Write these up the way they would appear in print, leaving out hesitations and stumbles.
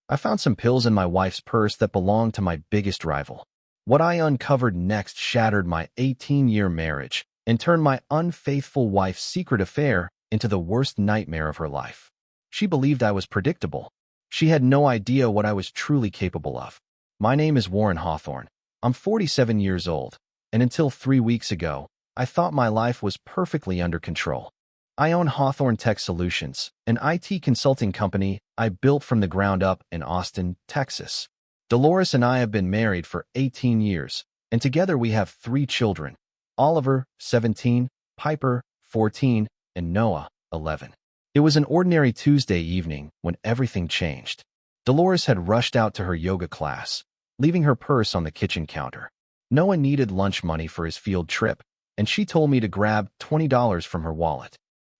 I found some pills in my wife's purse that belonged to my biggest rival. What I uncovered next shattered my 18-year marriage and turned my unfaithful wife's secret affair into the worst nightmare of her life. She believed I was predictable. She had no idea what I was truly capable of. My name is Warren Hawthorne. I'm 47 years old, and until 3 weeks ago, I thought my life was perfectly under control. I own Hawthorne Tech Solutions, an IT consulting company I built from the ground up in Austin, Texas. Dolores and I have been married for 18 years, and together we have 3 children: Oliver, 17, Piper, 14, and Noah, 11. It was an ordinary Tuesday evening when everything changed. Dolores had rushed out to her yoga class, leaving her purse on the kitchen counter. Noah needed lunch money for his field trip, and she told me to grab $20 from her wallet.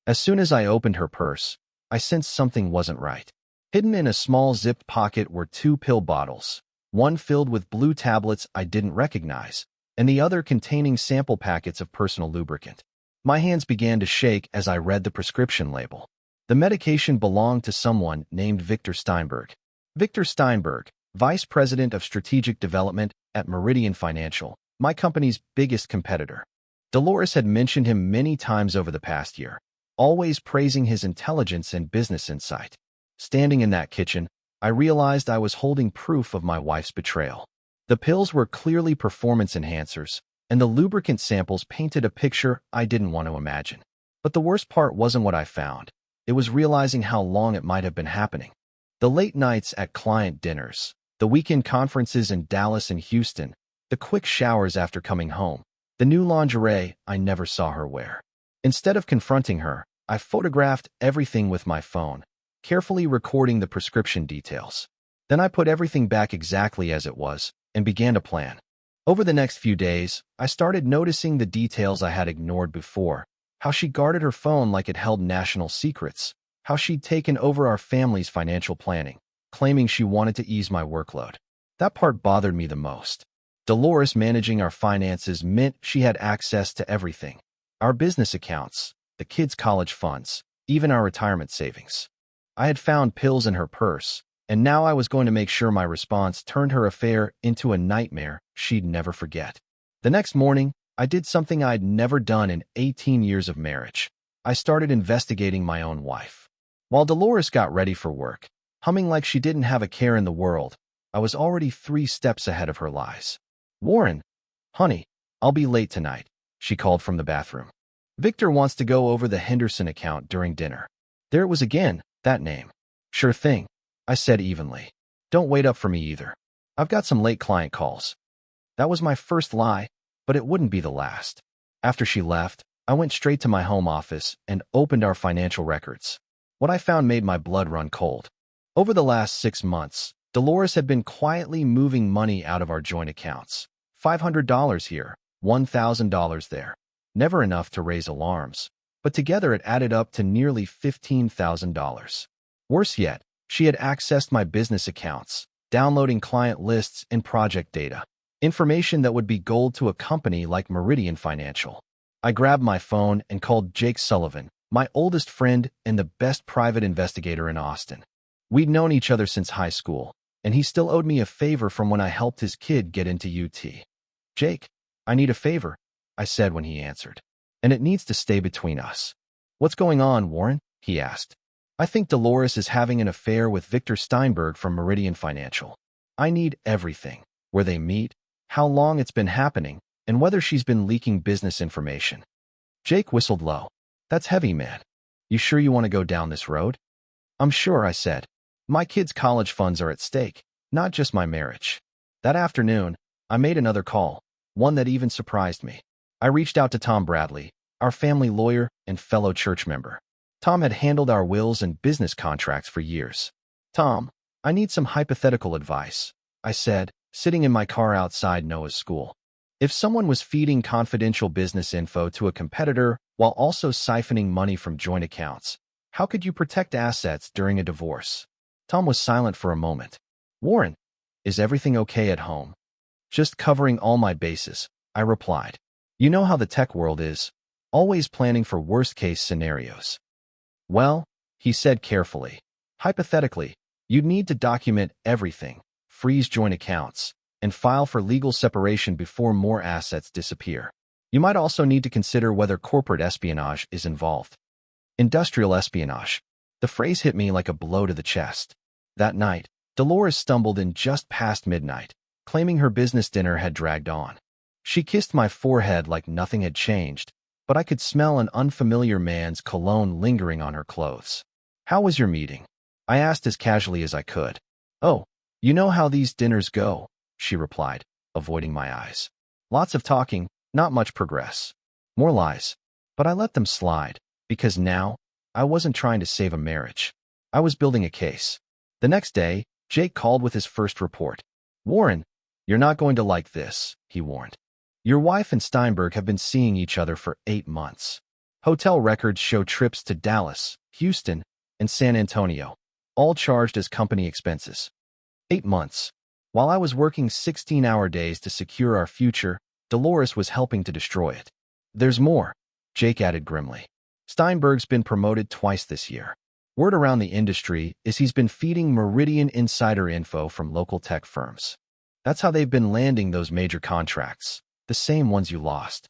As soon as I opened her purse, I sensed something wasn't right. Hidden in a small zipped pocket were 2 pill bottles, one filled with blue tablets I didn't recognize, and the other containing sample packets of personal lubricant. My hands began to shake as I read the prescription label. The medication belonged to someone named Victor Steinberg. Victor Steinberg, Vice President of Strategic Development at Meridian Financial, my company's biggest competitor. Dolores had mentioned him many times over the past year, always praising his intelligence and business insight. Standing in that kitchen, I realized I was holding proof of my wife's betrayal. The pills were clearly performance enhancers, and the lubricant samples painted a picture I didn't want to imagine. But the worst part wasn't what I found. It was realizing how long it might have been happening. The late nights at client dinners, the weekend conferences in Dallas and Houston, the quick showers after coming home, the new lingerie I never saw her wear. Instead of confronting her, I photographed everything with my phone, carefully recording the prescription details. Then I put everything back exactly as it was and began to plan. Over the next few days, I started noticing the details I had ignored before: how she guarded her phone like it held national secrets, how she'd taken over our family's financial planning, claiming she wanted to ease my workload. That part bothered me the most. Dolores managing our finances meant she had access to everything: our business accounts, the kids' college funds, even our retirement savings. I had found pills in her purse, and now I was going to make sure my response turned her affair into a nightmare she'd never forget. The next morning, I did something I'd never done in 18 years of marriage. I started investigating my own wife. While Dolores got ready for work, humming like she didn't have a care in the world, I was already 3 steps ahead of her lies. "Warren, honey, I'll be late tonight," she called from the bathroom. "Victor wants to go over the Henderson account during dinner." There it was again, that name. "Sure thing," I said evenly. "Don't wait up for me either. I've got some late client calls." That was my first lie, but it wouldn't be the last. After she left, I went straight to my home office and opened our financial records. What I found made my blood run cold. Over the last 6 months, Dolores had been quietly moving money out of our joint accounts. $500 here, $1,000 there. Never enough to raise alarms, but together it added up to nearly $15,000. Worse yet, she had accessed my business accounts, downloading client lists and project data, information that would be gold to a company like Meridian Financial. I grabbed my phone and called Jake Sullivan, my oldest friend and the best private investigator in Austin. We'd known each other since high school, and he still owed me a favor from when I helped his kid get into UT. "Jake, I need a favor," I said when he answered. "And it needs to stay between us." "What's going on, Warren?" he asked. "I think Dolores is having an affair with Victor Steinberg from Meridian Financial. I need everything: where they meet, how long it's been happening, and whether she's been leaking business information." Jake whistled low. "That's heavy, man. You sure you want to go down this road?" "I'm sure," I said. "My kids' college funds are at stake, not just my marriage." That afternoon, I made another call, one that even surprised me. I reached out to Tom Bradley, our family lawyer and fellow church member. Tom had handled our wills and business contracts for years. "Tom, I need some hypothetical advice," I said, sitting in my car outside Noah's school. "If someone was feeding confidential business info to a competitor while also siphoning money from joint accounts, how could you protect assets during a divorce?" Tom was silent for a moment. "Warren, is everything okay at home?" "Just covering all my bases," I replied. "You know how the tech world is, always planning for worst-case scenarios." "Well," he said carefully, "hypothetically, You'd need to document everything, freeze joint accounts, and file for legal separation before more assets disappear. You might also need to consider whether corporate espionage is involved. Industrial espionage. The phrase hit me like a blow to the chest. That night, Dolores stumbled in just past midnight, claiming her business dinner had dragged on. She kissed my forehead like nothing had changed, but I could smell an unfamiliar man's cologne lingering on her clothes. "How was your meeting?" I asked as casually as I could. "Oh, you know how these dinners go," she replied, avoiding my eyes. "Lots of talking, not much progress. More lies." But I let them slide, because now, I wasn't trying to save a marriage. I was building a case. The next day, Jake called with his first report. "Warren, you're not going to like this," he warned. "Your wife and Steinberg have been seeing each other for 8 months. Hotel records show trips to Dallas, Houston, and San Antonio, all charged as company expenses. 8 months. While I was working 16-hour days to secure our future, Dolores was helping to destroy it. There's more," Jake added grimly. "Steinberg's been promoted twice this year. Word around the industry is he's been feeding Meridian insider info from local tech firms. That's how they've been landing those major contracts, the same ones you lost."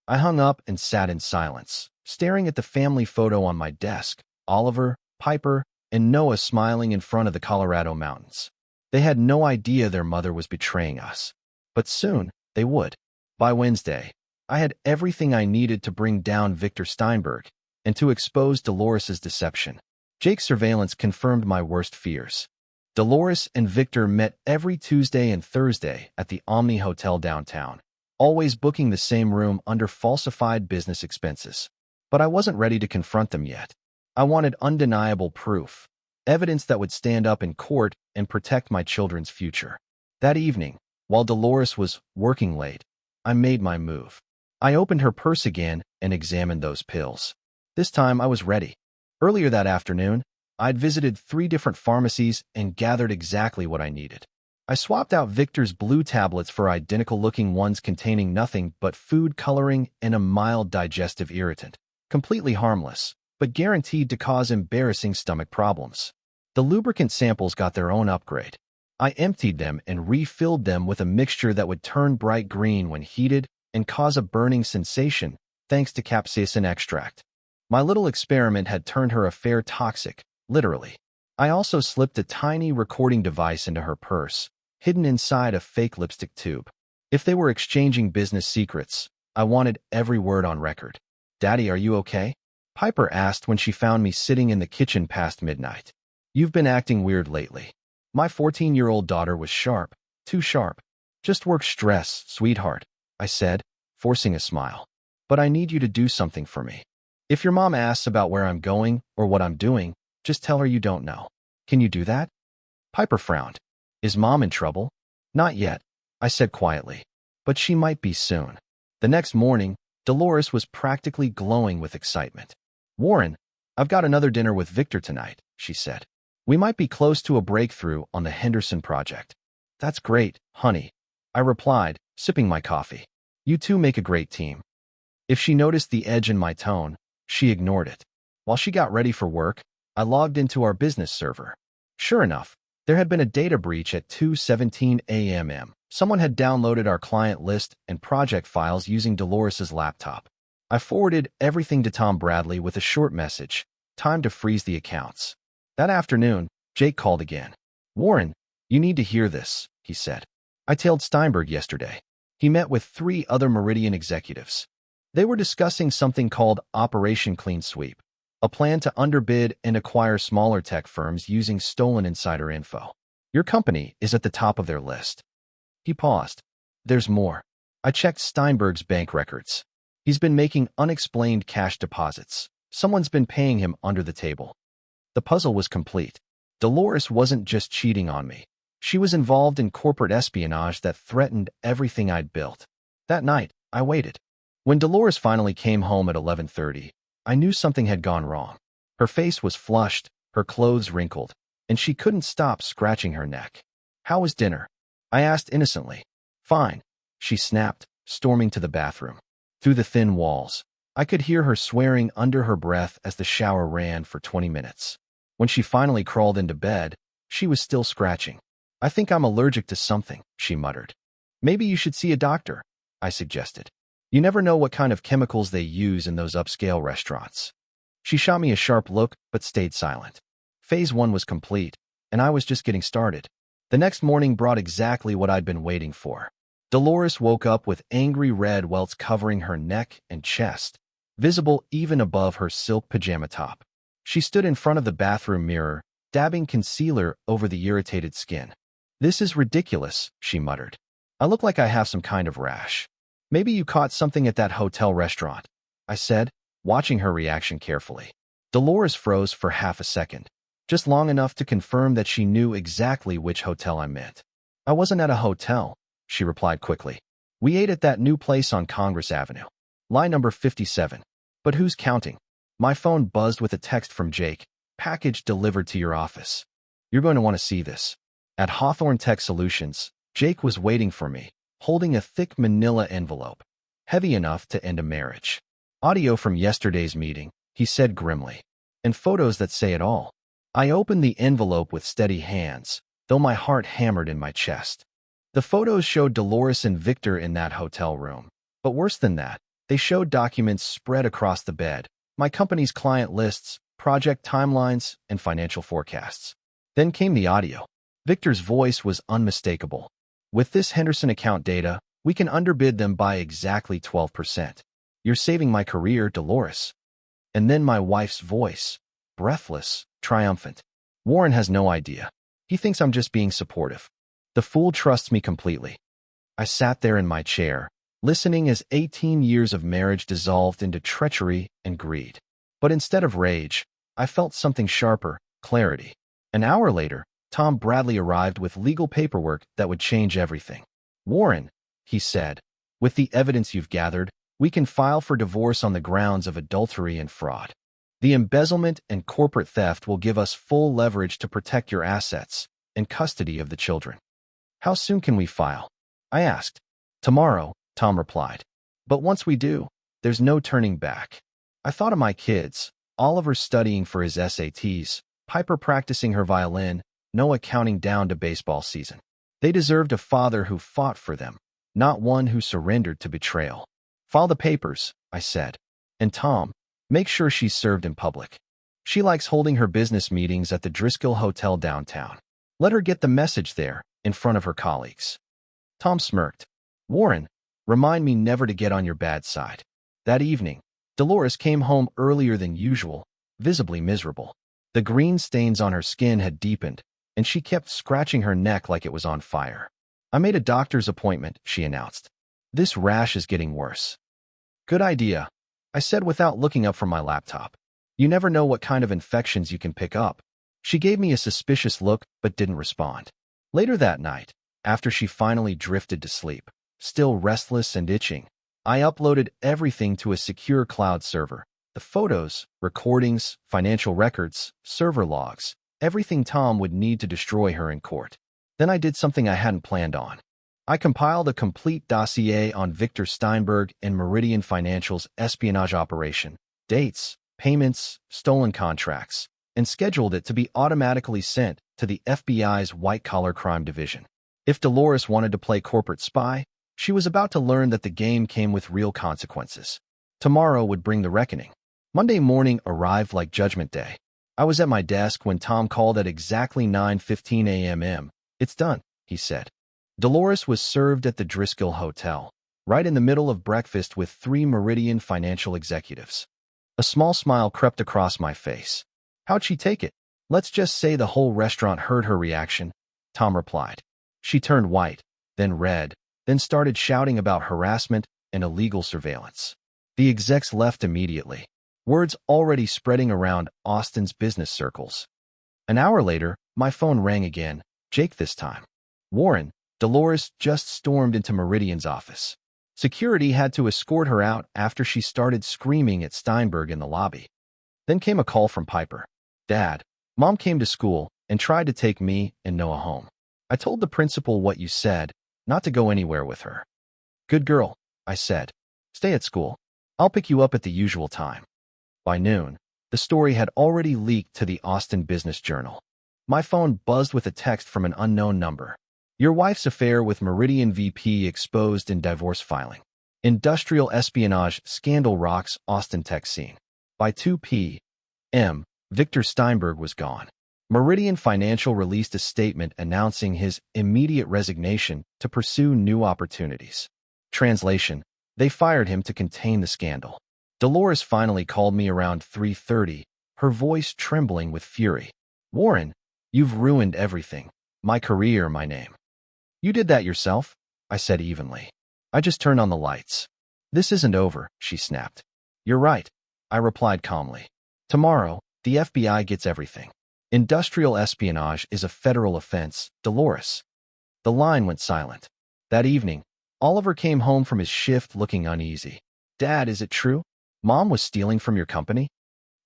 I hung up and sat in silence, staring at the family photo on my desk, Oliver, Piper, and Noah smiling in front of the Colorado mountains. They had no idea their mother was betraying us. But soon, they would. By Wednesday, I had everything I needed to bring down Victor Steinberg and to expose Dolores's deception. Jake's surveillance confirmed my worst fears. Dolores and Victor met every Tuesday and Thursday at the Omni Hotel downtown, always booking the same room under falsified business expenses. But I wasn't ready to confront them yet. I wanted undeniable proof, evidence that would stand up in court and protect my children's future. That evening, while Dolores was working late, I made my move. I opened her purse again and examined those pills. This time I was ready. Earlier that afternoon, I'd visited 3 different pharmacies and gathered exactly what I needed. I swapped out Victor's blue tablets for identical-looking ones containing nothing but food coloring and a mild digestive irritant, completely harmless, but guaranteed to cause embarrassing stomach problems. The lubricant samples got their own upgrade. I emptied them and refilled them with a mixture that would turn bright green when heated and cause a burning sensation, thanks to capsaicin extract. My little experiment had turned her affair toxic, literally. I also slipped a tiny recording device into her purse, hidden inside a fake lipstick tube. If they were exchanging business secrets, I wanted every word on record. "Daddy, are you okay?" Piper asked when she found me sitting in the kitchen past midnight. "You've been acting weird lately." My 14-year-old daughter was sharp, too sharp. "Just work stress, sweetheart," I said, forcing a smile. "But I need you to do something for me. If your mom asks about where I'm going or what I'm doing, just tell her you don't know. Can you do that?" Piper frowned. "Is Mom in trouble?" "Not yet," I said quietly. "But she might be soon." The next morning, Dolores was practically glowing with excitement. "Warren, I've got another dinner with Victor tonight," she said. "We might be close to a breakthrough on the Henderson project." "That's great, honey," I replied, sipping my coffee. "You two make a great team." If she noticed the edge in my tone, she ignored it. While she got ready for work, I logged into our business server. Sure enough, there had been a data breach at 2:17 a.m. Someone had downloaded our client list and project files using Dolores's laptop. I forwarded everything to Tom Bradley with a short message: "Time to freeze the accounts." That afternoon, Jake called again. "Warren, you need to hear this," he said. "I tailed Steinberg yesterday. He met with 3 other Meridian executives. They were discussing something called Operation Clean Sweep, a plan to underbid and acquire smaller tech firms using stolen insider info. Your company is at the top of their list." He paused. "There's more. I checked Steinberg's bank records. He's been making unexplained cash deposits. Someone's been paying him under the table." The puzzle was complete. Dolores wasn't just cheating on me. She was involved in corporate espionage that threatened everything I'd built. That night, I waited. When Dolores finally came home at 11:30, I knew something had gone wrong. Her face was flushed, her clothes wrinkled, and she couldn't stop scratching her neck. "How was dinner?" I asked innocently. "Fine," she snapped, storming to the bathroom. Through the thin walls, I could hear her swearing under her breath as the shower ran for 20 minutes. When she finally crawled into bed, She was still scratching. I think I'm allergic to something, she muttered. Maybe you should see a doctor, I suggested. You never know what kind of chemicals they use in those upscale restaurants. She shot me a sharp look, but stayed silent. Phase 1 was complete, and I was just getting started. The next morning brought exactly what I'd been waiting for. Dolores woke up with angry red welts covering her neck and chest, visible even above her silk pajama top. She stood in front of the bathroom mirror, dabbing concealer over the irritated skin. This is ridiculous, she muttered. I look like I have some kind of rash. Maybe you caught something at that hotel restaurant, I said, watching her reaction carefully. Dolores froze for half a second, just long enough to confirm that she knew exactly which hotel I meant. I wasn't at a hotel, she replied quickly. We ate at that new place on Congress Avenue. Line number 57. But who's counting? My phone buzzed with a text from Jake. Package delivered to your office. You're going to want to see this. At Hawthorne Tech Solutions, Jake was waiting for me, holding a thick manila envelope, heavy enough to end a marriage. Audio from yesterday's meeting, he said grimly, and photos that say it all. I opened the envelope with steady hands, though my heart hammered in my chest. The photos showed Dolores and Victor in that hotel room, but worse than that, they showed documents spread across the bed, my company's client lists, project timelines, and financial forecasts. Then came the audio. Victor's voice was unmistakable. With this Henderson account data, we can underbid them by exactly 12%. You're saving my career, Dolores. And then my wife's voice, breathless, triumphant. Warren has no idea. He thinks I'm just being supportive. The fool trusts me completely. I sat there in my chair, listening as 18 years of marriage dissolved into treachery and greed. But instead of rage, I felt something sharper, clarity. An hour later, Tom Bradley arrived with legal paperwork that would change everything. Warren, he said, with the evidence you've gathered, we can file for divorce on the grounds of adultery and fraud. The embezzlement and corporate theft will give us full leverage to protect your assets and custody of the children. How soon can we file? I asked. Tomorrow, Tom replied. But once we do, there's no turning back. I thought of my kids, Oliver studying for his SATs, Piper practicing her violin, Noah counting down to baseball season. They deserved a father who fought for them, not one who surrendered to betrayal. File the papers, I said. And Tom, make sure she's served in public. She likes holding her business meetings at the Driscoll Hotel downtown. Let her get the message there, in front of her colleagues. Tom smirked. Warren, remind me never to get on your bad side. That evening, Dolores came home earlier than usual, visibly miserable. The green stains on her skin had deepened, and she kept scratching her neck like it was on fire. I made a doctor's appointment, she announced. This rash is getting worse. Good idea, I said without looking up from my laptop. You never know what kind of infections you can pick up. She gave me a suspicious look but didn't respond. Later that night, after she finally drifted to sleep, still restless and itching, I uploaded everything to a secure cloud server. The photos, recordings, financial records, server logs, everything Tom would need to destroy her in court. Then I did something I hadn't planned on. I compiled a complete dossier on Victor Steinberg and Meridian Financial's espionage operation, dates, payments, stolen contracts, and scheduled it to be automatically sent to the FBI's white-collar crime division. If Dolores wanted to play corporate spy, she was about to learn that the game came with real consequences. Tomorrow would bring the reckoning. Monday morning arrived like Judgment Day. I was at my desk when Tom called at exactly 9:15 a.m. It's done, he said. Dolores was served at the Driscoll Hotel, right in the middle of breakfast with 3 Meridian Financial executives. A small smile crept across my face. How'd she take it? Let's just say the whole restaurant heard her reaction, Tom replied. She turned white, then red, then started shouting about harassment and illegal surveillance. The execs left immediately, words already spreading around Austin's business circles. An hour later, my phone rang again, Jake this time. Warren, Dolores just stormed into Meridian's office. Security had to escort her out after she started screaming at Steinberg in the lobby. Then came a call from Piper. Dad, Mom came to school and tried to take me and Noah home. I told the principal what you said, not to go anywhere with her. Good girl, I said. Stay at school. I'll pick you up at the usual time. By noon, the story had already leaked to the Austin Business Journal. My phone buzzed with a text from an unknown number. Your wife's affair with Meridian VP exposed in divorce filing. Industrial espionage scandal rocks Austin tech scene. By 2 p.m., Victor Steinberg was gone. Meridian Financial released a statement announcing his immediate resignation to pursue new opportunities. Translation: they fired him to contain the scandal. Dolores finally called me around 3:30, her voice trembling with fury. Warren, you've ruined everything. My career, my name. You did that yourself? I said evenly. I just turned on the lights. This isn't over, she snapped. You're right, I replied calmly. Tomorrow, the FBI gets everything. Industrial espionage is a federal offense, Dolores. The line went silent. That evening, Oliver came home from his shift looking uneasy. Dad, is it true? Mom was stealing from your company?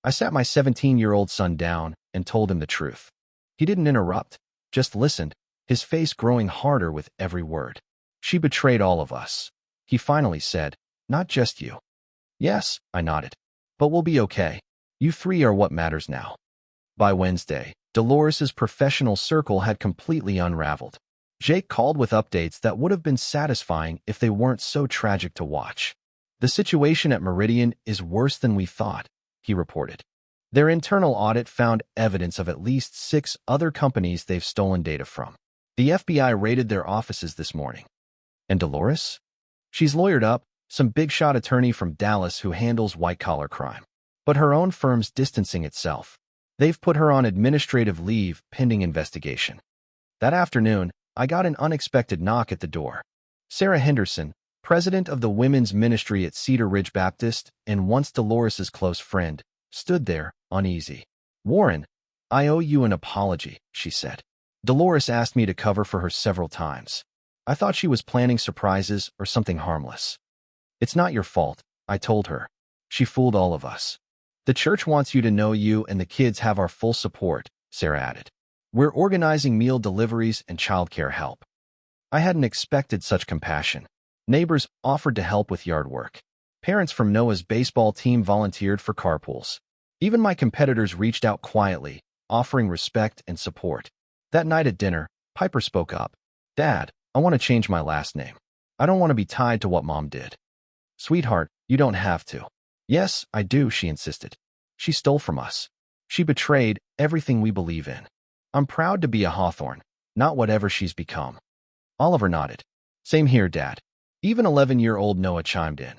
I sat my 17-year-old son down and told him the truth. He didn't interrupt, just listened, his face growing harder with every word. She betrayed all of us. He finally said, not just you. Yes, I nodded. But we'll be okay. You three are what matters now. By Wednesday, Dolores's professional circle had completely unraveled. Jake called with updates that would have been satisfying if they weren't so tragic to watch. The situation at Meridian is worse than we thought, he reported. Their internal audit found evidence of at least 6 other companies they've stolen data from. The FBI raided their offices this morning. And Dolores? She's lawyered up, some big-shot attorney from Dallas who handles white-collar crime. But her own firm's distancing itself. They've put her on administrative leave pending investigation. That afternoon, I got an unexpected knock at the door. Sarah Henderson, president of the women's ministry at Cedar Ridge Baptist and once Dolores's close friend, stood there, uneasy. Warren, I owe you an apology, she said. Dolores asked me to cover for her several times. I thought she was planning surprises or something harmless. It's not your fault, I told her. She fooled all of us. The church wants you to know you and the kids have our full support, Sarah added. We're organizing meal deliveries and childcare help. I hadn't expected such compassion. Neighbors offered to help with yard work. Parents from Noah's baseball team volunteered for carpools. Even my competitors reached out quietly, offering respect and support. That night at dinner, Piper spoke up. Dad, I want to change my last name. I don't want to be tied to what Mom did. Sweetheart, you don't have to. Yes, I do, she insisted. She stole from us. She betrayed everything we believe in. I'm proud to be a Hawthorne, not whatever she's become. Oliver nodded. Same here, Dad. Even 11-year-old Noah chimed in.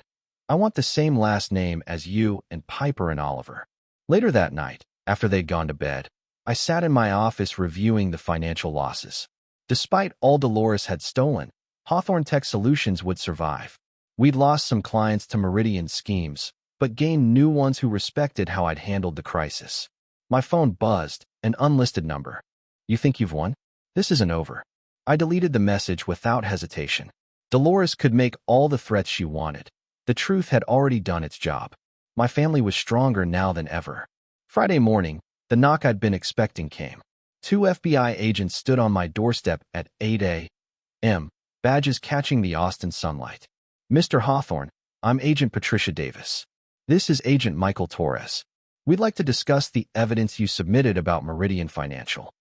I want the same last name as you and Piper and Oliver. Later that night, after they'd gone to bed, I sat in my office reviewing the financial losses. Despite all Dolores had stolen, Hawthorne Tech Solutions would survive. We'd lost some clients to Meridian schemes, but gained new ones who respected how I'd handled the crisis. My phone buzzed, an unlisted number. You think you've won? This isn't over. I deleted the message without hesitation. Dolores could make all the threats she wanted. The truth had already done its job. My family was stronger now than ever. Friday morning, the knock I'd been expecting came. 2 FBI agents stood on my doorstep at 8 a.m., badges catching the Austin sunlight. Mr. Hawthorne, I'm Agent Patricia Davis. This is Agent Michael Torres. We'd like to discuss the evidence you submitted about Meridian Financial.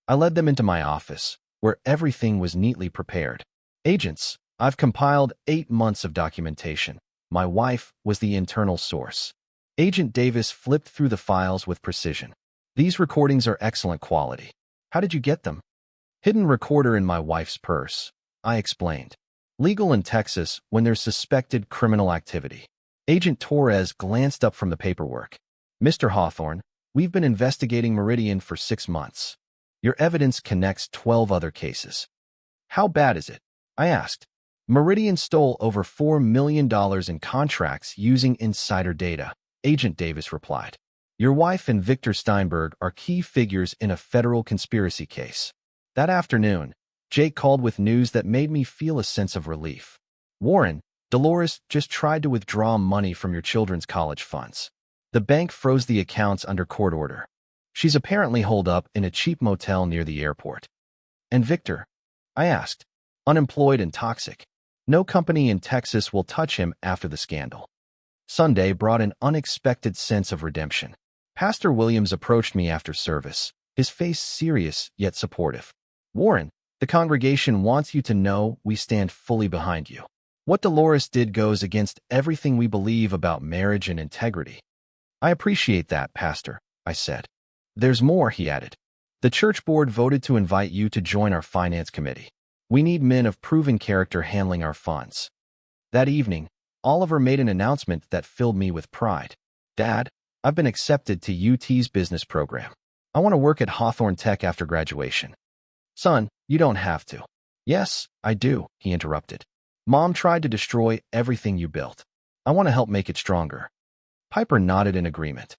I led them into my office, where everything was neatly prepared. Agents, I've compiled 8 months of documentation. My wife was the internal source. Agent Davis flipped through the files with precision. These recordings are excellent quality. How did you get them? Hidden recorder in my wife's purse, I explained. Legal in Texas when there's suspected criminal activity. Agent Torres glanced up from the paperwork. Mr. Hawthorne, we've been investigating Meridian for 6 months. Your evidence connects 12 other cases. How bad is it? I asked. Meridian stole over $4 million in contracts using insider data, Agent Davis replied. Your wife and Victor Steinberg are key figures in a federal conspiracy case. That afternoon, Jake called with news that made me feel a sense of relief. Warren, Dolores just tried to withdraw money from your children's college funds. The bank froze the accounts under court order. She's apparently holed up in a cheap motel near the airport. And Victor? I asked. Unemployed and toxic. No company in Texas will touch him after the scandal. Sunday brought an unexpected sense of redemption. Pastor Williams approached me after service, his face serious yet supportive. "Warren, the congregation wants you to know we stand fully behind you. What Dolores did goes against everything we believe about marriage and integrity." "I appreciate that, Pastor," I said. "There's more," he added. "The church board voted to invite you to join our finance committee. We need men of proven character handling our funds." That evening, Oliver made an announcement that filled me with pride. "Dad, I've been accepted to UT's business program. I want to work at Hawthorne Tech after graduation." "Son, you don't have to." "Yes, I do," he interrupted. "Mom tried to destroy everything you built. I want to help make it stronger." Piper nodded in agreement.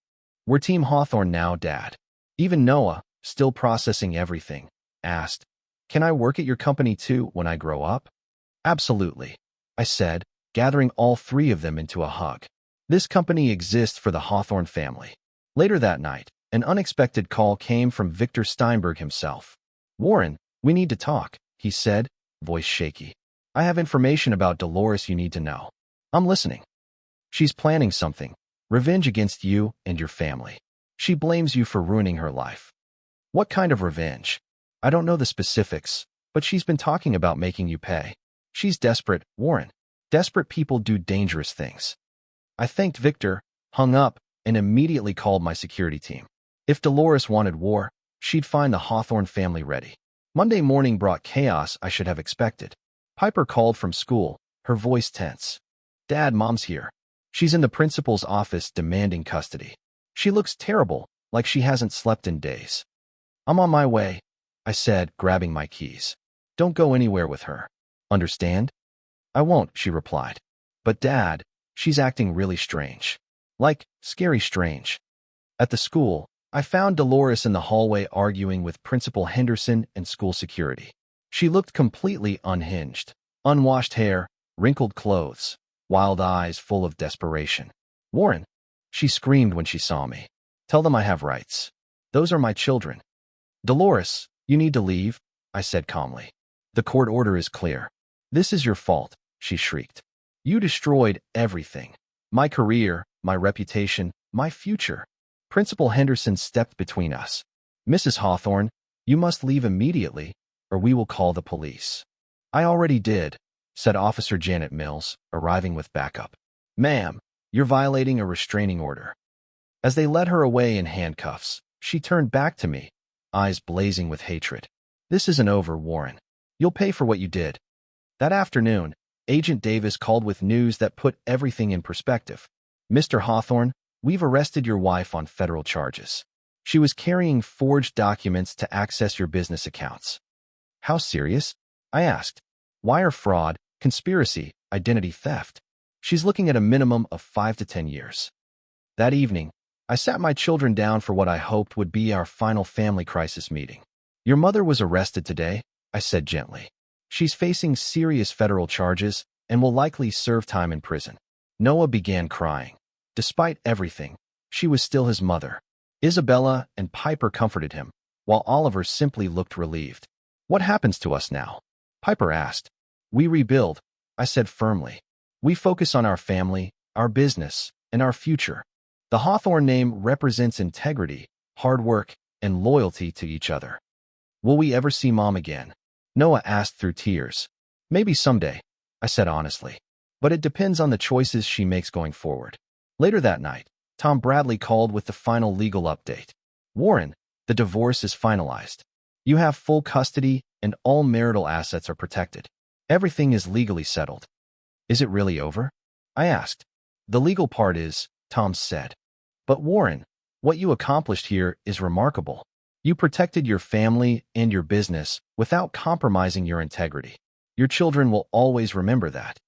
"We're Team Hawthorne now, Dad." Even Noah, still processing everything, asked, "Can I work at your company too when I grow up?" "Absolutely," I said, gathering all three of them into a hug. This company exists for the Hawthorne family. Later that night, an unexpected call came from Victor Steinberg himself. "Warren, we need to talk," he said, voice shaky. "I have information about Dolores you need to know." "I'm listening." "She's planning something. Revenge against you and your family. She blames you for ruining her life." "What kind of revenge?" "I don't know the specifics, but she's been talking about making you pay. She's desperate, Warren. Desperate people do dangerous things." I thanked Victor, hung up, and immediately called my security team. If Dolores wanted war, she'd find the Hawthorne family ready. Monday morning brought chaos I should have expected. Piper called from school, her voice tense. "Dad, Mom's here. She's in the principal's office demanding custody. She looks terrible, like she hasn't slept in days." "I'm on my way," I said, grabbing my keys. "Don't go anywhere with her. Understand?" "I won't," she replied. "But Dad, she's acting really strange. Like, scary strange." At the school, I found Dolores in the hallway arguing with Principal Henderson and school security. She looked completely unhinged. Unwashed hair, wrinkled clothes, wild eyes full of desperation. "Warren," she screamed when she saw me. "Tell them I have rights. Those are my children." "Dolores, you need to leave," I said calmly. "The court order is clear." "This is your fault," she shrieked. "You destroyed everything. My career, my reputation, my future." Principal Henderson stepped between us. "Mrs. Hawthorne, you must leave immediately, or we will call the police." "I already did," said Officer Janet Mills, arriving with backup. "Ma'am, you're violating a restraining order." As they led her away in handcuffs, she turned back to me, eyes blazing with hatred. "This isn't over, Warren. You'll pay for what you did." That afternoon, Agent Davis called with news that put everything in perspective. "Mr. Hawthorne, we've arrested your wife on federal charges. She was carrying forged documents to access your business accounts." "How serious?" I asked. "Wire fraud, conspiracy, identity theft. She's looking at a minimum of 5 to 10 years." That evening, I sat my children down for what I hoped would be our final family crisis meeting. "Your mother was arrested today," I said gently. "She's facing serious federal charges and will likely serve time in prison." Noah began crying. Despite everything, she was still his mother. Isabella and Piper comforted him, while Oliver simply looked relieved. "What happens to us now?" Piper asked. "We rebuild," I said firmly. "We focus on our family, our business, and our future." The Hawthorne name represents integrity, hard work, and loyalty to each other. "Will we ever see Mom again?" Noah asked through tears. "Maybe someday," I said honestly. "But it depends on the choices she makes going forward." Later that night, Tom Bradley called with the final legal update. "Warren, the divorce is finalized. You have full custody and all marital assets are protected. Everything is legally settled." "Is it really over?" I asked. "The legal part is," Tom said. "But Warren, what you accomplished here is remarkable. You protected your family and your business without compromising your integrity. Your children will always remember that."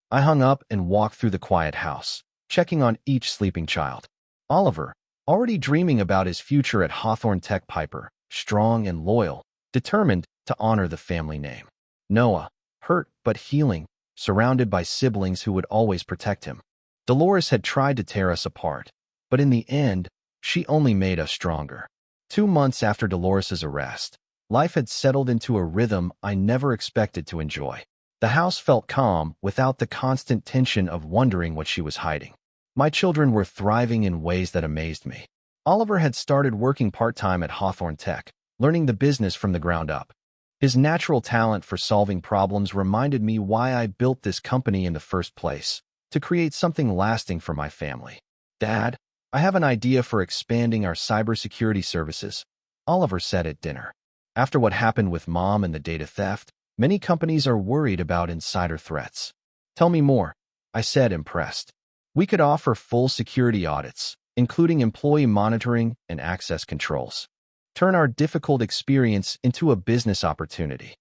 I hung up and walked through the quiet house, checking on each sleeping child. Oliver, already dreaming about his future at Hawthorne Tech. Piper, strong and loyal, determined to honor the family name. Noah, hurt but healing, surrounded by siblings who would always protect him. Dolores had tried to tear us apart, but in the end, she only made us stronger. 2 months after Dolores's arrest, life had settled into a rhythm I never expected to enjoy. The house felt calm without the constant tension of wondering what she was hiding. My children were thriving in ways that amazed me. Oliver had started working part-time at Hawthorne Tech, learning the business from the ground up. His natural talent for solving problems reminded me why I built this company in the first place, to create something lasting for my family. Dad, I have an idea for expanding our cybersecurity services, Oliver said at dinner. After what happened with Mom and the data theft, many companies are worried about insider threats. Tell me more, I said, impressed. We could offer full security audits, including employee monitoring and access controls. Turn our difficult experience into a business opportunity.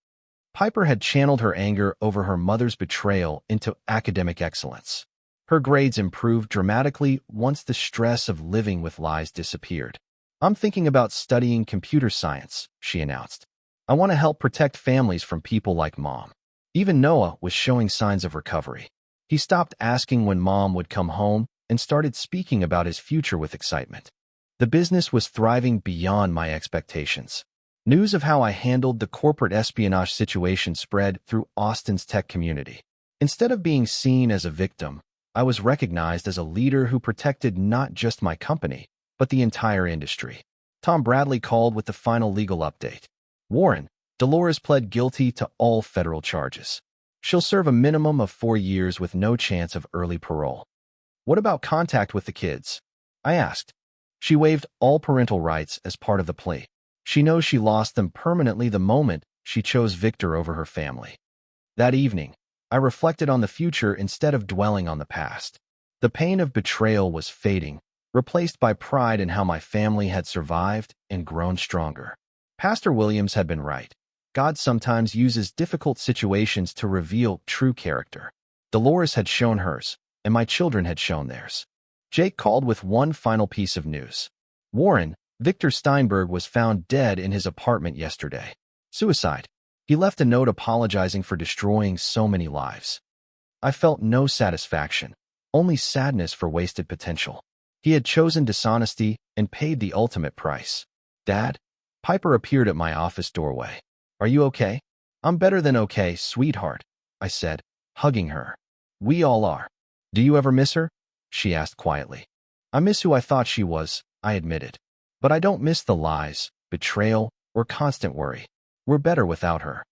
Piper had channeled her anger over her mother's betrayal into academic excellence. Her grades improved dramatically once the stress of living with lies disappeared. I'm thinking about studying computer science, she announced. I want to help protect families from people like Mom. Even Noah was showing signs of recovery. He stopped asking when Mom would come home and started speaking about his future with excitement. The business was thriving beyond my expectations. News of how I handled the corporate espionage situation spread through Austin's tech community. Instead of being seen as a victim, I was recognized as a leader who protected not just my company, but the entire industry. Tom Bradley called with the final legal update. Warren, Dolores pled guilty to all federal charges. She'll serve a minimum of 4 years with no chance of early parole. What about contact with the kids? I asked. She waived all parental rights as part of the plea. She knows she lost them permanently the moment she chose Victor over her family. That evening, I reflected on the future instead of dwelling on the past. The pain of betrayal was fading, replaced by pride in how my family had survived and grown stronger. Pastor Williams had been right. God sometimes uses difficult situations to reveal true character. Dolores had shown hers, and my children had shown theirs. Jake called with one final piece of news. Warren, Victor Steinberg was found dead in his apartment yesterday. Suicide. He left a note apologizing for destroying so many lives. I felt no satisfaction, only sadness for wasted potential. He had chosen dishonesty and paid the ultimate price. Dad? Piper appeared at my office doorway. Are you okay? I'm better than okay, sweetheart, I said, hugging her. We all are. Do you ever miss her? She asked quietly. I miss who I thought she was, I admitted. But I don't miss the lies, betrayal, or constant worry. We're better without her.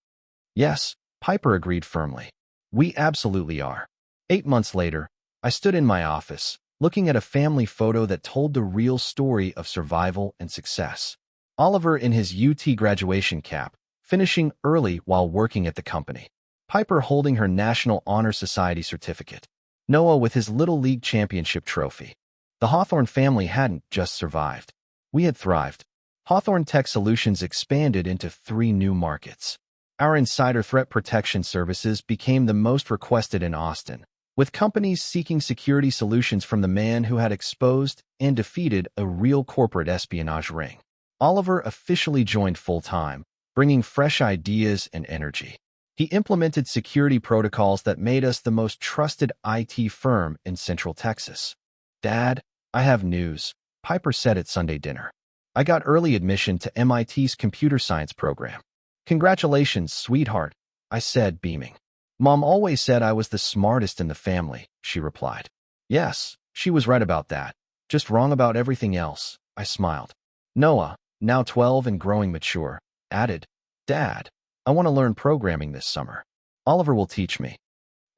Yes, Piper agreed firmly. We absolutely are. 8 months later, I stood in my office, looking at a family photo that told the real story of survival and success. Oliver in his UT graduation cap, finishing early while working at the company. Piper holding her National Honor Society certificate. Noah with his Little League championship trophy. The Hawthorne family hadn't just survived. We had thrived. Hawthorne Tech Solutions expanded into 3 new markets. Our insider threat protection services became the most requested in Austin, with companies seeking security solutions from the man who had exposed and defeated a real corporate espionage ring. Oliver officially joined full-time, bringing fresh ideas and energy. He implemented security protocols that made us the most trusted IT firm in Central Texas. Dad, I have news, Piper said at Sunday dinner. I got early admission to MIT's computer science program. Congratulations, sweetheart, I said, beaming. Mom always said I was the smartest in the family, she replied. Yes, she was right about that. Just wrong about everything else, I smiled. Noah, now 12 and growing mature, added, Dad, I want to learn programming this summer. Oliver will teach me.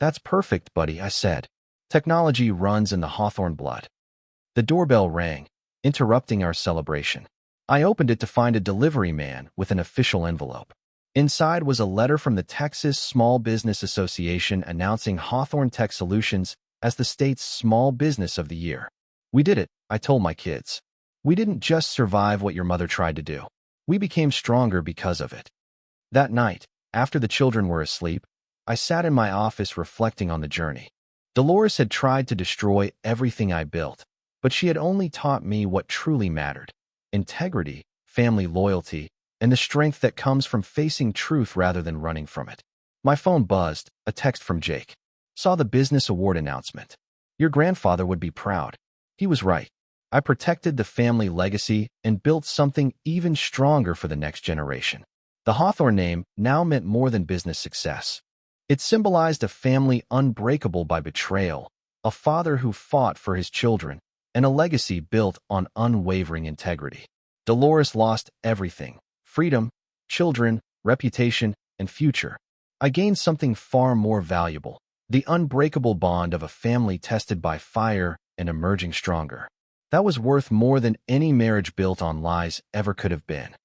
That's perfect, buddy, I said. Technology runs in the Hawthorne blood. The doorbell rang, interrupting our celebration. I opened it to find a delivery man with an official envelope. Inside was a letter from the Texas Small Business Association announcing Hawthorne Tech Solutions as the state's Small Business of the Year. We did it, I told my kids. We didn't just survive what your mother tried to do. We became stronger because of it. That night, after the children were asleep, I sat in my office reflecting on the journey. Dolores had tried to destroy everything I built, but she had only taught me what truly mattered: integrity, family loyalty, and the strength that comes from facing truth rather than running from it. My phone buzzed, a text from Jake. Saw the business award announcement. Your grandfather would be proud. He was right. I protected the family legacy and built something even stronger for the next generation. The Hawthorne name now meant more than business success. It symbolized a family unbreakable by betrayal, a father who fought for his children, and a legacy built on unwavering integrity. Dolores lost everything: freedom, children, reputation, and future. I gained something far more valuable: the unbreakable bond of a family tested by fire and emerging stronger. That was worth more than any marriage built on lies ever could have been.